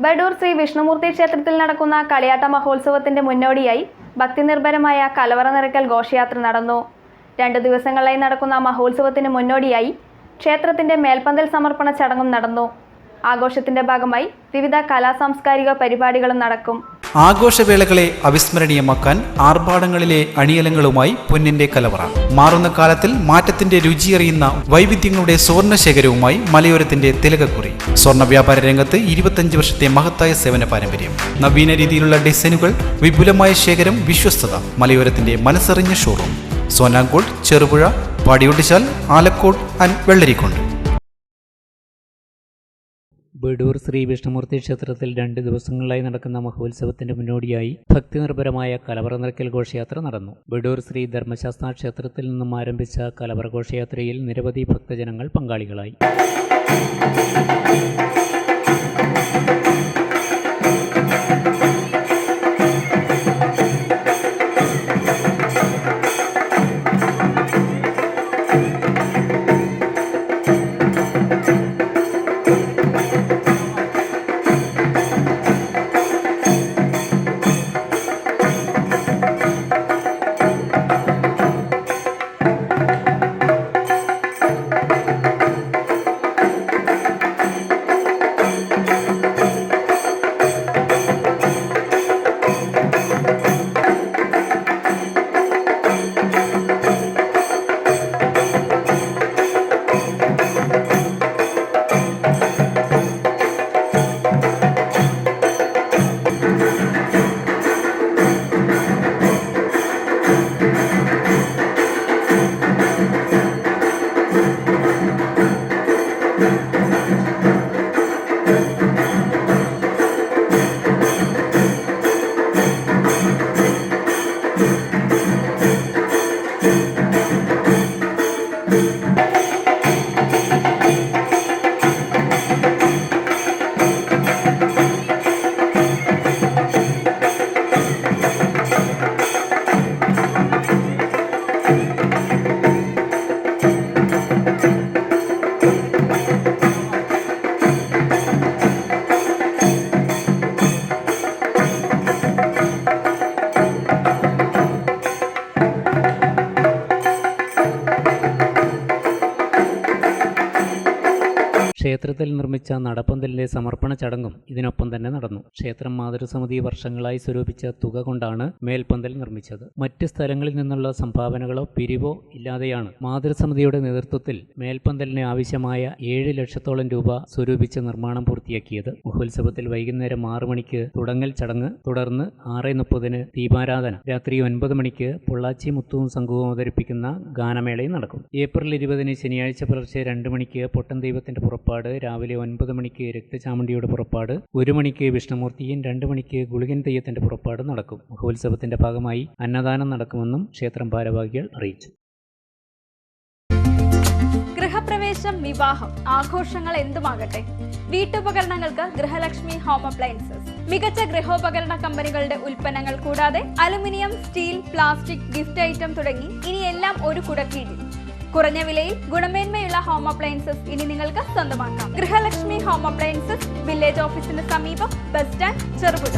ബഡൂർ ശ്രീ വിഷ്ണുമൂർത്തി ക്ഷേത്രത്തിൽ നടക്കുന്ന കളിയാട്ട മഹോത്സവത്തിന്റെ മുന്നോടിയായി ഭക്തിനിർഭരമായ കലവറ നിറയ്ക്കൽ ഘോഷയാത്ര നടന്നു. 2 ദിവസങ്ങളായി നടക്കുന്ന മഹോത്സവത്തിന് മുന്നോടിയായി ക്ഷേത്രത്തിന്റെ മേൽപ്പന്തൽ സമർപ്പണ ചടങ്ങും നടന്നു. ആഘോഷത്തിന്റെ ഭാഗമായി വിവിധ കലാസാംസ്കാരിക പരിപാടികളും നടക്കും. ആഘോഷവേളകളെ അവിസ്മരണീയമാക്കാൻ ആർഭാടങ്ങളിലെ അണിയലങ്ങളുമായി പൊന്നിന്റെ കലവറ. മാറുന്ന കാലത്തിൽ മാറ്റത്തിന്റെ രുചിയറിയുന്ന വൈവിധ്യങ്ങളുടെ സ്വർണ്ണശേഖരവുമായി മലയോരത്തിന്റെ തിലകക്കുറി. സ്വർണ്ണ വ്യാപാര രംഗത്ത് 25 വർഷത്തെ മഹത്തായ സേവന പാരമ്പര്യം. നവീന രീതിയിലുള്ള ഡിസൈനുകൾ, വിപുലമായ ശേഖരം, വിശ്വസ്തത. മലയോരത്തിന്റെ മനസ്സറിഞ്ഞ ഷോറൂം. സോനാങ്കോട്, ചെറുപുഴ, പാടിയൊട്ടിച്ചാൽ, ആലക്കോട് ആൻഡ് വെള്ളരിക്കുണ്ട്. ബഡൂർ ശ്രീ വിഷ്ണുമൂർത്തി ക്ഷേത്രത്തിൽ 2 ദിവസങ്ങളിലായി നടക്കുന്ന മഹോത്സവത്തിന്റെ മുന്നോടിയായി ഭക്തിനിർഭരമായ കലവറ നിറയ്ക്കൽ ഘോഷയാത്ര നടന്നു. ബഡൂർ ശ്രീ ധർമ്മശാസ്ത്ര ക്ഷേത്രത്തിൽ നിന്നും ആരംഭിച്ച കലവറ ഘോഷയാത്രയിൽ നിരവധി ഭക്തജനങ്ങൾ പങ്കാളികളായി. ക്ഷേത്രത്തിൽ നിർമ്മിച്ച നടപ്പന്തലിന്റെ സമർപ്പണ ചടങ്ങും ഇതിനൊപ്പം തന്നെ നടന്നു. ക്ഷേത്രം മാതൃസമിതി വർഷങ്ങളായി സ്വരൂപിച്ച തുക കൊണ്ടാണ് മേൽപ്പന്തൽ നിർമ്മിച്ചത്. മറ്റ് സ്ഥലങ്ങളിൽ നിന്നുള്ള സംഭാവനകളോ പിരിവോ ഇല്ലാതെയാണ് മാതൃസമിതിയുടെ നേതൃത്വത്തിൽ മേൽപ്പന്തലിന് ആവശ്യമായ 7 ലക്ഷത്തോളം രൂപ സ്വരൂപിച്ച് നിർമ്മാണം പൂർത്തിയാക്കിയത്. മഹോത്സവത്തിൽ വൈകുന്നേരം 6 മണിക്ക് തുടങ്ങൽ ചടങ്ങ്, തുടർന്ന് 6:30 ദീപാരാധന, രാത്രി 9 മണിക്ക് പൊള്ളാച്ചി മുത്തുവും സംഘവും അവതരിപ്പിക്കുന്ന ഗാനമേളയും നടക്കും. ഏപ്രിൽ 20 ശനിയാഴ്ച പുലർച്ചെ 2 മണിക്ക് പൊട്ടൻ ദൈവത്തിന്റെ പുറപ്പാട്, രാവിലെ 9 മണിക്ക് രക്തചാമുണ്ടിയുടെ പുറപ്പാട്, 1 മണിക്ക് വിഷ്ണുമൂർത്തിയും 2 മണിക്ക് ഗുളികൻ തെയ്യത്തിന്റെ പുറപ്പാട് നടക്കും. മഹോത്സവത്തിന്റെ ഭാഗമായി അന്നദാനം നടക്കുമെന്നും ക്ഷേത്രം ഭാരവാഹികൾ അറിയിച്ചു. ഗൃഹപ്രവേശം, വിവാഹം, ആഘോഷങ്ങൾ എന്തുമാകട്ടെ, വീട്ടുപകരണങ്ങൾക്ക് ഗൃഹലക്ഷ്മി ഹോം അപ്ലയൻസസ്. മികച്ച ഗൃഹോപകരണ കമ്പനികളുടെ ഉൽപ്പന്നങ്ങൾ കൂടാതെ aluminium, steel, plastic, gift item തുടങ്ങി ഇനി എല്ലാം ഒരു കുടക്കീഴിൽ. കുറഞ്ഞ വിലയിൽ ഗുണമേന്മയുള്ള ഹോം അപ്ലയൻസസ് ഇനി നിങ്ങൾക്ക് സ്വന്തമാക്കാം. ഗൃഹലക്ഷ്മി ഹോം അപ്ലയൻസസ്, വില്ലേജ് ഓഫീസിന് സമീപം, ബസ് സ്റ്റാൻഡ്, ചെറുപുഴ.